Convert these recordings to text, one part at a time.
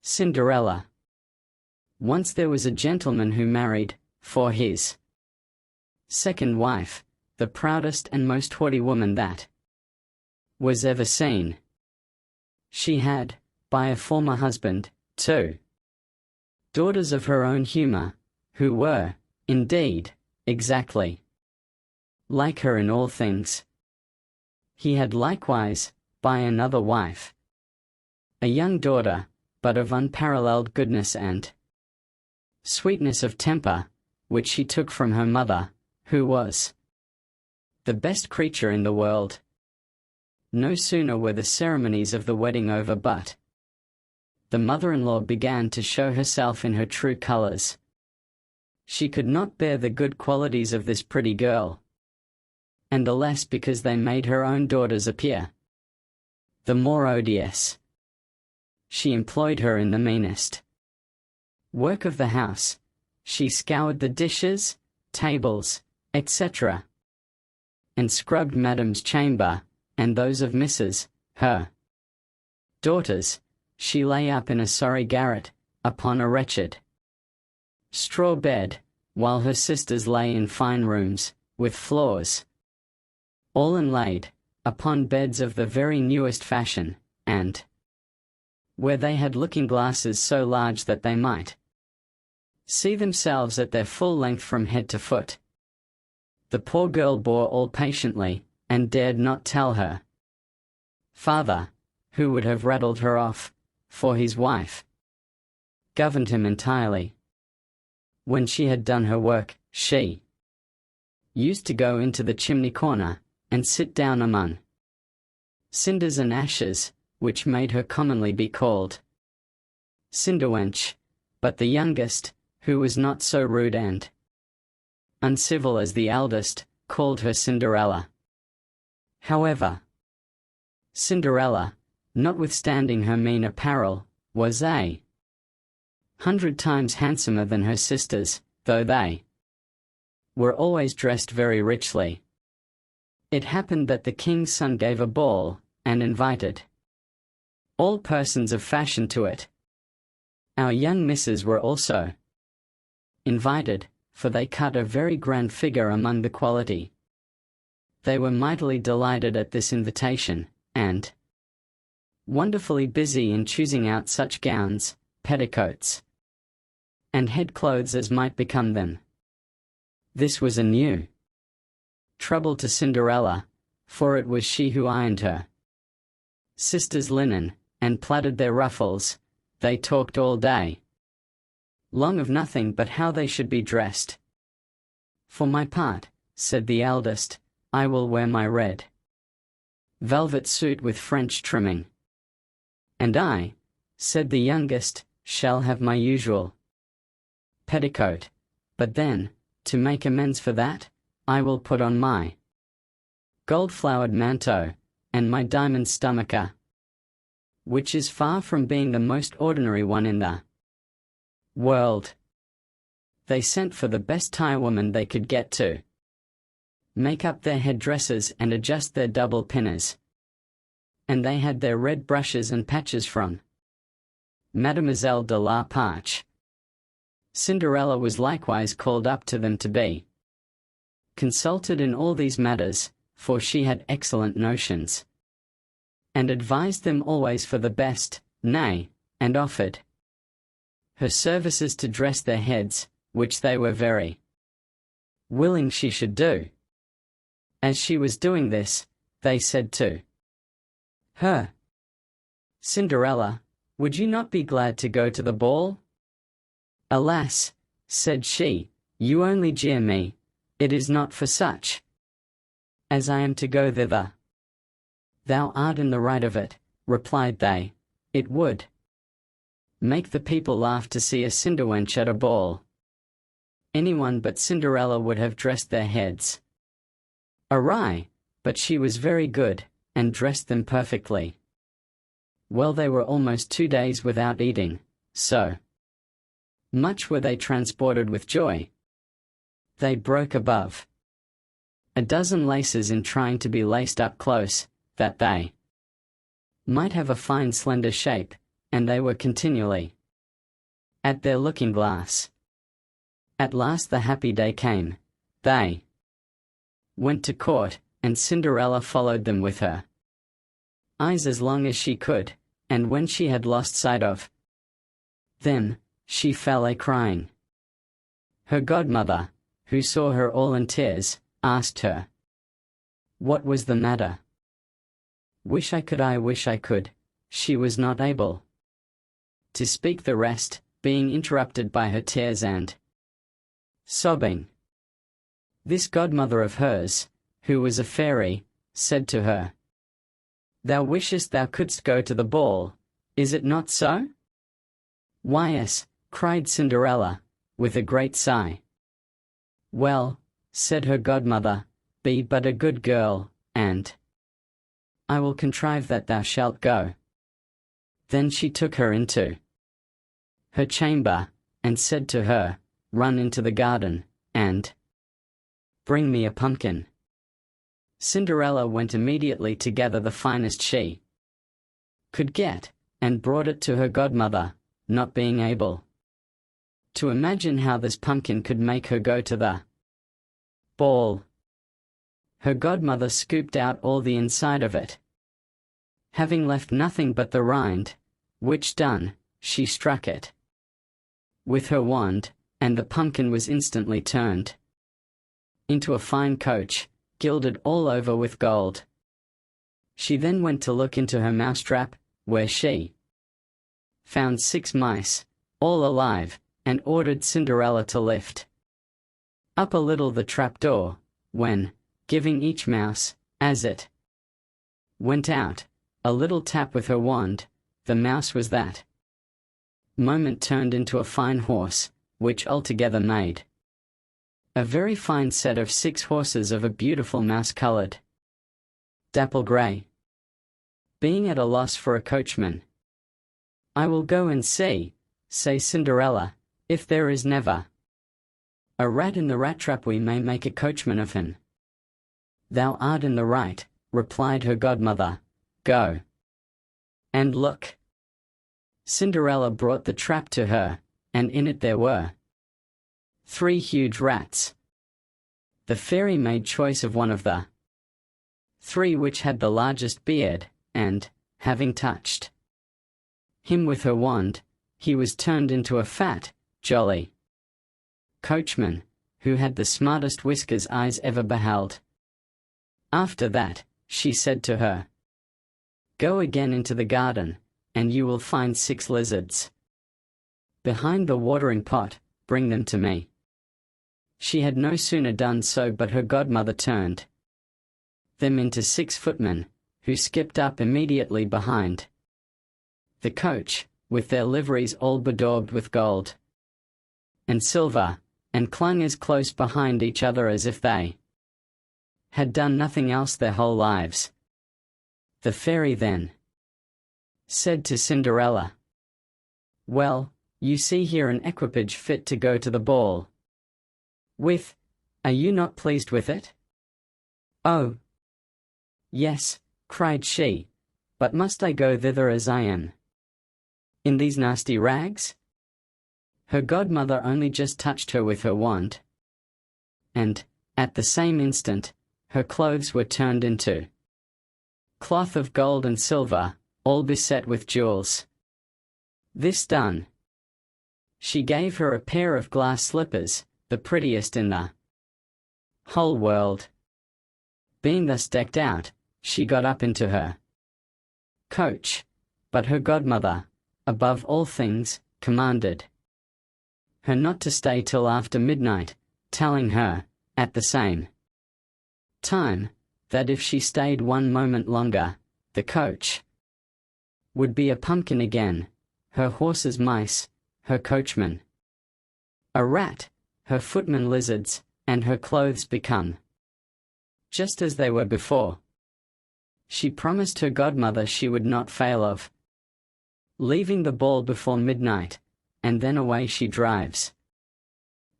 Cinderella. Once there was a gentleman who married, for his second wife, the proudest and most haughty woman that was ever seen. She had, by a former husband, 2 daughters of her own humor, who were, indeed, exactly like her in all things. He had likewise, by another wife, a young daughter, but of unparalleled goodness and sweetness of temper, which she took from her mother, who was the best creature in the world. No sooner were the ceremonies of the wedding over but the mother-in-law began to show herself in her true colors. She could not bear the good qualities of this pretty girl, and the less because they made her own daughters appear the more odious. She employed her in the meanest work of the house. She scoured the dishes, tables, etc., and scrubbed Madame's chamber, and those of Mrs. her daughters. She lay up in a sorry garret, upon a wretched straw bed, while her sisters lay in fine rooms, with floors all inlaid, upon beds of the very newest fashion, and where they had looking-glasses so large that they might see themselves at their full length from head to foot. The poor girl bore all patiently, and dared not tell her father, who would have rattled her off, for his wife governed him entirely. When she had done her work, she used to go into the chimney corner, and sit down among cinders and ashes, which made her commonly be called Cinderwench, but the youngest, who was not so rude and uncivil as the eldest, called her Cinderella. However, Cinderella, notwithstanding her mean apparel, was 100 times handsomer than her sisters, though they were always dressed very richly. It happened that the king's son gave a ball, and invited all persons of fashion to it. Our young misses were also invited, for they cut a very grand figure among the quality. They were mightily delighted at this invitation, and wonderfully busy in choosing out such gowns, petticoats, and head clothes as might become them. This was a new trouble to Cinderella, for it was she who ironed her sisters' linen, and plaited their ruffles. They talked all day long of nothing but how they should be dressed. For my part, said the eldest, I will wear my red velvet suit with French trimming. And I, said the youngest, shall have my usual petticoat, but then, to make amends for that, I will put on my gold-flowered manteau, and my diamond stomacher, which is far from being the most ordinary one in the world. They sent for the best tire-woman they could get to make up their head-dresses and adjust their double pinners, and they had their red brushes and patches from Mademoiselle de la Parche. Cinderella was likewise called up to them to be consulted in all these matters, for she had excellent notions, and advised them always for the best, nay, and offered her services to dress their heads, which they were very willing she should do. As she was doing this, they said to her, Cinderella, would you not be glad to go to the ball? Alas, said she, you only jeer me. It is not for such as I am to go thither. Thou art in the right of it, replied they. It would make the people laugh to see a Cinderwench at a ball. Anyone but Cinderella would have dressed their heads awry, but she was very good, and dressed them perfectly well. They were almost 2 days without eating, so much were they transported with joy. They broke above a dozen laces in trying to be laced up close, that they might have a fine slender shape, and they were continually at their looking-glass. At last the happy day came. They went to court, and Cinderella followed them with her eyes as long as she could, and when she had lost sight of them, she fell a-crying. Her godmother, who saw her all in tears, asked her what was the matter. Wish I could, she was not able to speak the rest, being interrupted by her tears and sobbing. This godmother of hers, who was a fairy, said to her, "Thou wishest thou couldst go to the ball, is it not so?" "Why, yes," cried Cinderella, with a great sigh. "Well," said her godmother, "be but a good girl, and I will contrive that thou shalt go." Then she took her into her chamber, and said to her, "Run into the garden, and bring me a pumpkin." Cinderella went immediately to gather the finest she could get, and brought it to her godmother, not being able to imagine how this pumpkin could make her go to the ball. Her godmother scooped out all the inside of it, having left nothing but the rind, which done, she struck it with her wand, and the pumpkin was instantly turned into a fine coach, gilded all over with gold. She then went to look into her mousetrap, where she found 6 mice, all alive, and ordered Cinderella to lift up a little the trapdoor, when, giving each mouse, as it went out, a little tap with her wand, the mouse was that moment turned into a fine horse, which altogether made a very fine set of 6 horses of a beautiful mouse-colored dapple grey. Being at a loss for a coachman, "I will go and see," say Cinderella, "if there is never a rat in the rat-trap, we may make a coachman of him." "Thou art in the right," replied her godmother. "Go and look." Cinderella brought the trap to her, and in it there were 3 huge rats. The fairy made choice of one of the 3 which had the largest beard, and, having touched him with her wand, he was turned into a fat, jolly coachman, who had the smartest whiskers eyes ever beheld. After that, she said to her, "Go again into the garden, and you will find 6 lizards behind the watering pot, bring them to me." She had no sooner done so but her godmother turned them into 6 footmen, who skipped up immediately behind the coach, with their liveries all bedaubed with gold and silver, and clung as close behind each other as if they had done nothing else their whole lives. The fairy then said to Cinderella, "Well, you see here an equipage fit to go to the ball with. Are you not pleased with it?" "Oh, yes," cried she, "but must I go thither as I am, in these nasty rags?" Her godmother only just touched her with her wand, and, at the same instant, her clothes were turned into cloth of gold and silver, all beset with jewels. This done, she gave her a pair of glass slippers, the prettiest in the whole world. Being thus decked out, she got up into her coach, but her godmother, above all things, commanded her not to stay till after midnight, telling her, at the same time, that if she stayed 1 moment longer, the coach would be a pumpkin again, her horses mice, her coachman a rat, her footmen lizards, and her clothes become just as they were before. She promised her godmother she would not fail of leaving the ball before midnight, and then away she drives,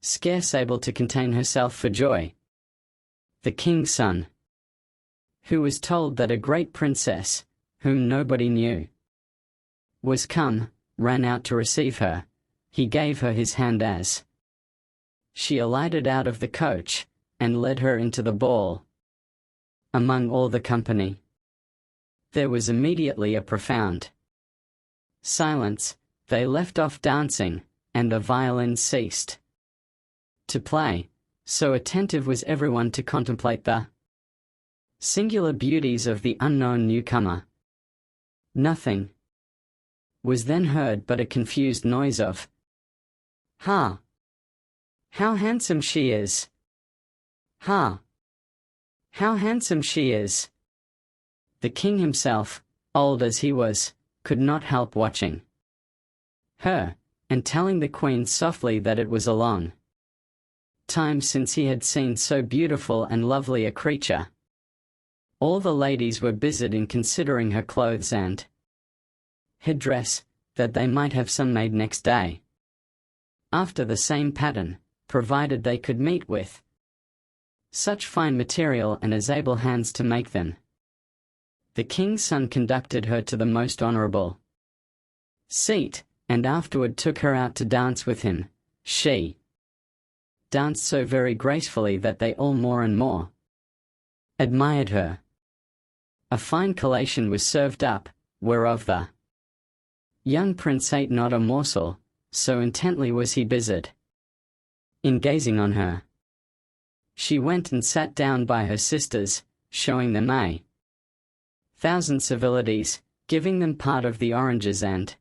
scarce able to contain herself for joy. The king's son, who was told that a great princess, whom nobody knew, was come, ran out to receive her, he gave her his hand as she alighted out of the coach, and led her into the ball. Among all the company, there was immediately a profound silence. They left off dancing, and the violin ceased to play, so attentive was everyone to contemplate the singular beauties of the unknown newcomer. Nothing was then heard but a confused noise of, "Ha! How handsome she is! Ha! How handsome she is!" The king himself, old as he was, could not help watching her, and telling the queen softly that it was a long time since he had seen so beautiful and lovely a creature. All the ladies were busied in considering her clothes and headdress, that they might have some made next day, after the same pattern, provided they could meet with such fine material and as able hands to make them. The king's son conducted her to the most honorable seat, and afterward took her out to dance with him. She danced so very gracefully that they all more and more admired her. A fine collation was served up, whereof the young prince ate not a morsel, so intently was he busied in gazing on her. She went and sat down by her sisters, showing them 1,000 civilities, giving them part of the oranges and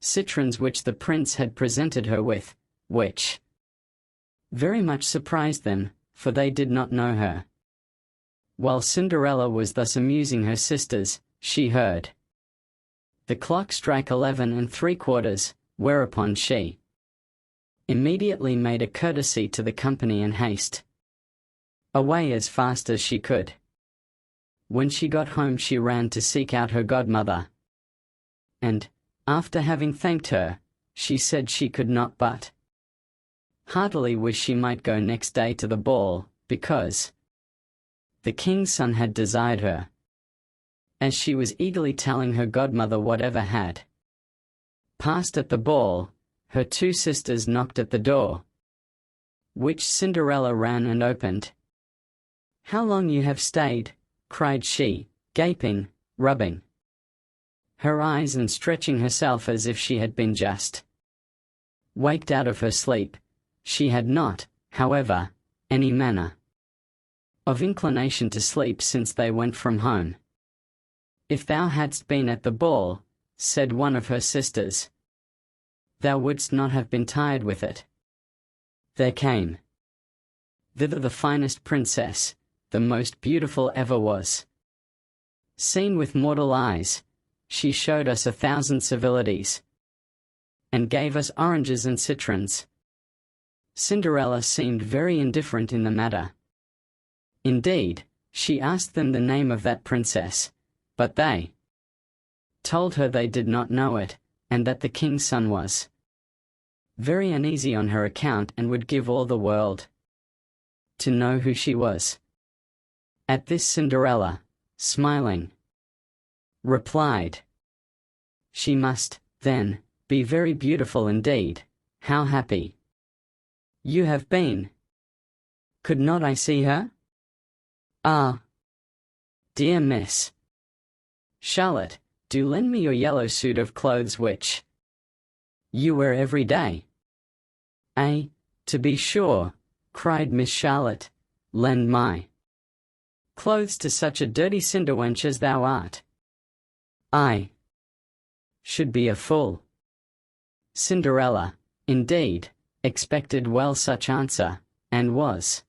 citrons which the prince had presented her with, which very much surprised them, for they did not know her. While Cinderella was thus amusing her sisters, she heard the clock strike 11 3/4, whereupon she immediately made a courtesy to the company and haste away as fast as she could. When she got home she ran to seek out her godmother, and, after having thanked her, she said she could not but heartily wish she might go next day to the ball, because the king's son had desired her. As she was eagerly telling her godmother whatever had passed at the ball, her two sisters knocked at the door, which Cinderella ran and opened. "How long you have stayed," cried she, gaping, rubbing her eyes and stretching herself as if she had been just waked out of her sleep. She had not, however, any manner of inclination to sleep since they went from home. "If thou hadst been at the ball," said one of her sisters, "thou wouldst not have been tired with it." There came thither the finest princess, the most beautiful ever was seen with mortal eyes. She showed us 1,000 civilities, and gave us oranges and citrons. Cinderella seemed very indifferent in the matter. Indeed, she asked them the name of that princess, but they told her they did not know it, and that the king's son was very uneasy on her account and would give all the world to know who she was. At this Cinderella, smiling, replied, "She must, then, be very beautiful indeed. How happy you have been! Could not I see her? Ah, dear Miss Charlotte, do lend me your yellow suit of clothes which you wear every day." To be sure," cried Miss Charlotte, "lend my clothes to such a dirty cinderwench as thou art? I should be a fool." Cinderella, indeed, expected well such answer, and was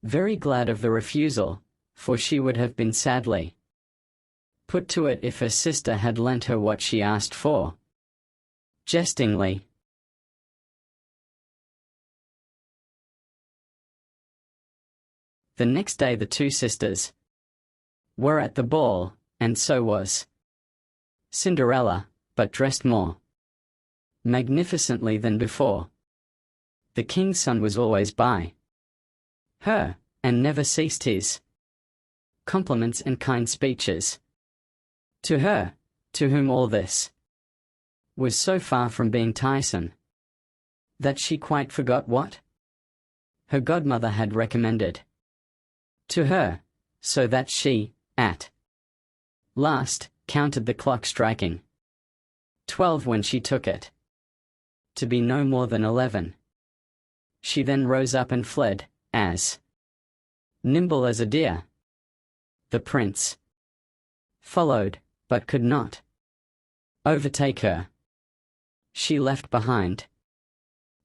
very glad of the refusal, for she would have been sadly put to it if her sister had lent her what she asked for. Jestingly, the next day the two sisters were at the ball, and so was Cinderella, but dressed more magnificently than before. The king's son was always by her, and never ceased his compliments and kind speeches to her, to whom all this was so far from being tiresome that she quite forgot what her godmother had recommended to her, so that she, at last, counted the clock striking 12 when she took it to be no more than 11. She then rose up and fled, as nimble as a deer. The prince followed, but could not overtake her. She left behind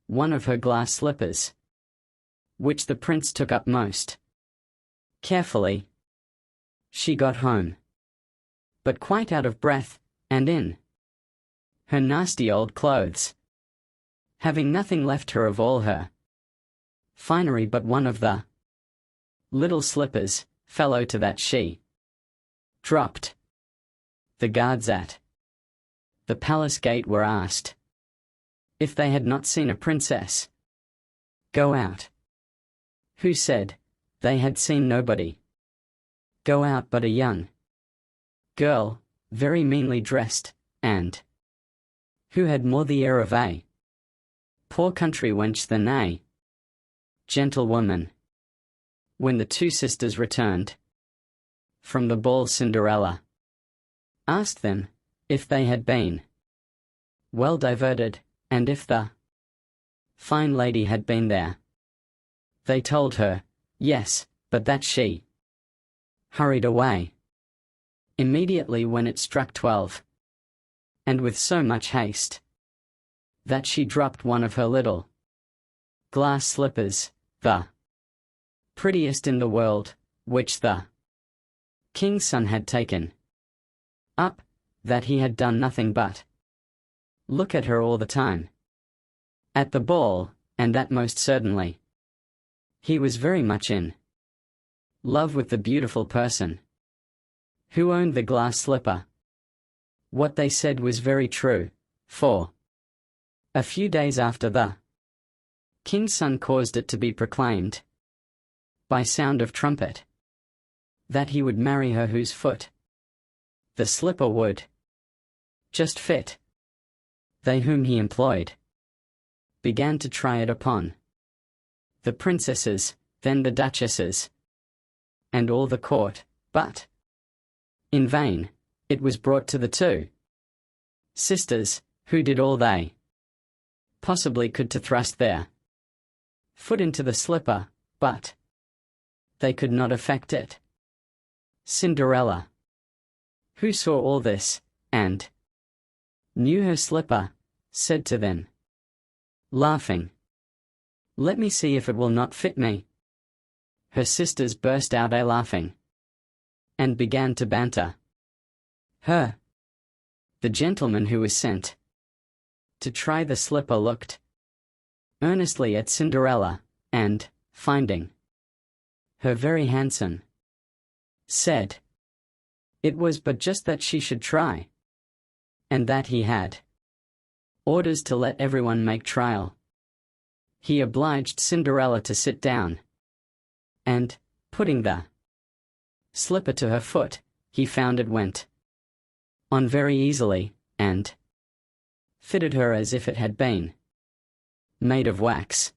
one of her glass slippers, which the prince took up most carefully. She got home, but quite out of breath, and in her nasty old clothes, having nothing left her of all her finery but one of the little slippers, fellow to that she dropped. The guards at the palace gate were asked if they had not seen a princess go out, who said they had seen nobody go out but a young girl, very meanly dressed, and who had more the air of a poor country wench than a gentlewoman. When the two sisters returned from the ball, Cinderella asked them if they had been well diverted, and if the fine lady had been there. They told her, yes, but that she hurried away immediately when it struck 12, and with so much haste that she dropped one of her little glass slippers, the prettiest in the world, which the king's son had taken up, that he had done nothing but look at her all the time at the ball, and that most certainly he was very much in love with the beautiful person who owned the glass slipper. What they said was very true, for a few days after the king's son caused it to be proclaimed by sound of trumpet that he would marry her whose foot the slipper would just fit. They whom he employed began to try it upon the princesses, then the duchesses, and all the court, but in vain. It was brought to the two sisters, who did all they possibly could to thrust their foot into the slipper, but they could not effect it. Cinderella, who saw all this, and knew her slipper, said to them, laughing, "Let me see if it will not fit me." Her sisters burst out a-laughing, and began to banter her. The gentleman who was sent to try the slipper looked earnestly at Cinderella, and, finding her very handsome, said it was but just that she should try, and that he had orders to let everyone make trial. He obliged Cinderella to sit down, and, putting the slipper to her foot, he found it went on very easily, and fitted her as if it had been made of wax.